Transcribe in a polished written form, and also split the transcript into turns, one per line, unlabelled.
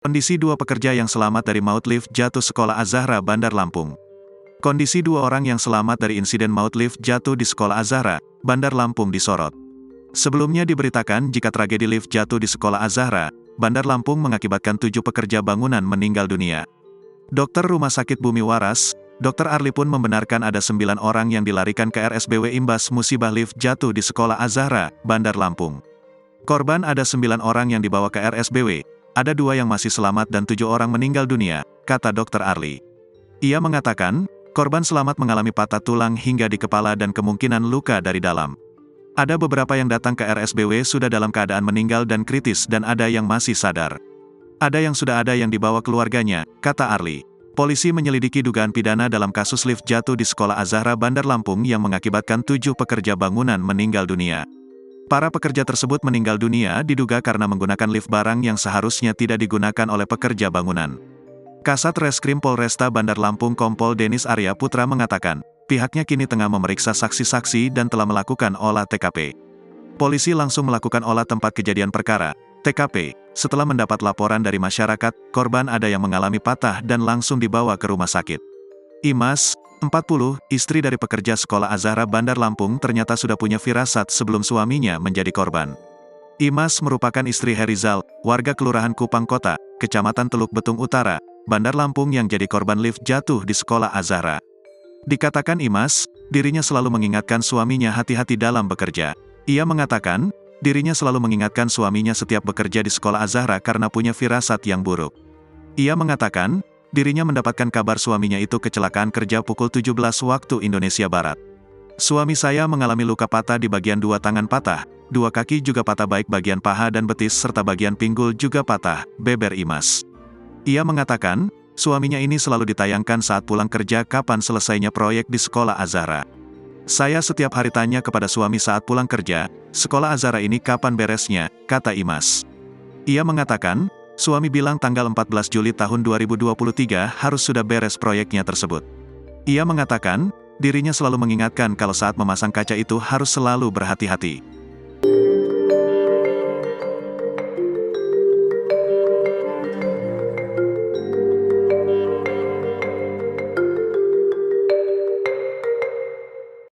Kondisi dua pekerja yang selamat dari maut lift jatuh Sekolah Az-Zahra Bandar Lampung. Kondisi dua orang yang selamat dari insiden maut lift jatuh di Sekolah Az-Zahra, Bandar Lampung disorot. Sebelumnya diberitakan jika tragedi lift jatuh di Sekolah Az-Zahra, Bandar Lampung mengakibatkan 7 pekerja bangunan meninggal dunia. Dokter Rumah Sakit Bumi Waras, Dr. Arli pun membenarkan ada 9 orang yang dilarikan ke RSBW imbas musibah lift jatuh di Sekolah Az-Zahra, Bandar Lampung. Korban ada 9 orang yang dibawa ke RSBW, ada 2 yang masih selamat dan 7 orang meninggal dunia, kata Dr. Arli. Ia mengatakan, korban selamat mengalami patah tulang hingga di kepala dan kemungkinan luka dari dalam. Ada beberapa yang datang ke RSBW sudah dalam keadaan meninggal dan kritis dan ada yang masih sadar. Ada yang sudah ada yang dibawa keluarganya, kata Arli. Polisi menyelidiki dugaan pidana dalam kasus lift jatuh di Sekolah Az-Zahra Bandar Lampung yang mengakibatkan 7 pekerja bangunan meninggal dunia. Para pekerja tersebut meninggal dunia diduga karena menggunakan lift barang yang seharusnya tidak digunakan oleh pekerja bangunan. Kasat Reskrim Polresta Bandar Lampung Kompol Denis Arya Putra mengatakan, pihaknya kini tengah memeriksa saksi-saksi dan telah melakukan olah TKP. Polisi langsung melakukan olah tempat kejadian perkara, TKP, setelah mendapat laporan dari masyarakat, korban ada yang mengalami patah dan langsung dibawa ke rumah sakit. Imas, 40, istri dari pekerja Sekolah Az-Zahra Bandar Lampung ternyata sudah punya firasat sebelum suaminya menjadi korban. Imas merupakan istri Herizal, warga Kelurahan Kupang Kota, Kecamatan Teluk Betung Utara, Bandar Lampung yang jadi korban lift jatuh di Sekolah Az-Zahra. Dikatakan Imas, dirinya selalu mengingatkan suaminya hati-hati dalam bekerja. Ia mengatakan, dirinya selalu mengingatkan suaminya setiap bekerja di Sekolah Az-Zahra karena punya firasat yang buruk. Ia mengatakan, dirinya mendapatkan kabar suaminya itu kecelakaan kerja pukul 17 waktu Indonesia Barat. Suami saya mengalami luka patah di bagian 2 tangan patah, 2 kaki juga patah baik bagian paha dan betis serta bagian pinggul juga patah, beber Imas. Ia mengatakan, suaminya ini selalu ditayangkan saat pulang kerja kapan selesainya proyek di Sekolah Az-Zahra. Saya setiap hari tanya kepada suami saat pulang kerja, Sekolah Az-Zahra ini kapan beresnya, kata Imas. Ia mengatakan, suami bilang tanggal 14 Juli tahun 2023 harus sudah beres proyeknya tersebut. Ia mengatakan, dirinya selalu mengingatkan kalau saat memasang kaca itu harus selalu berhati-hati.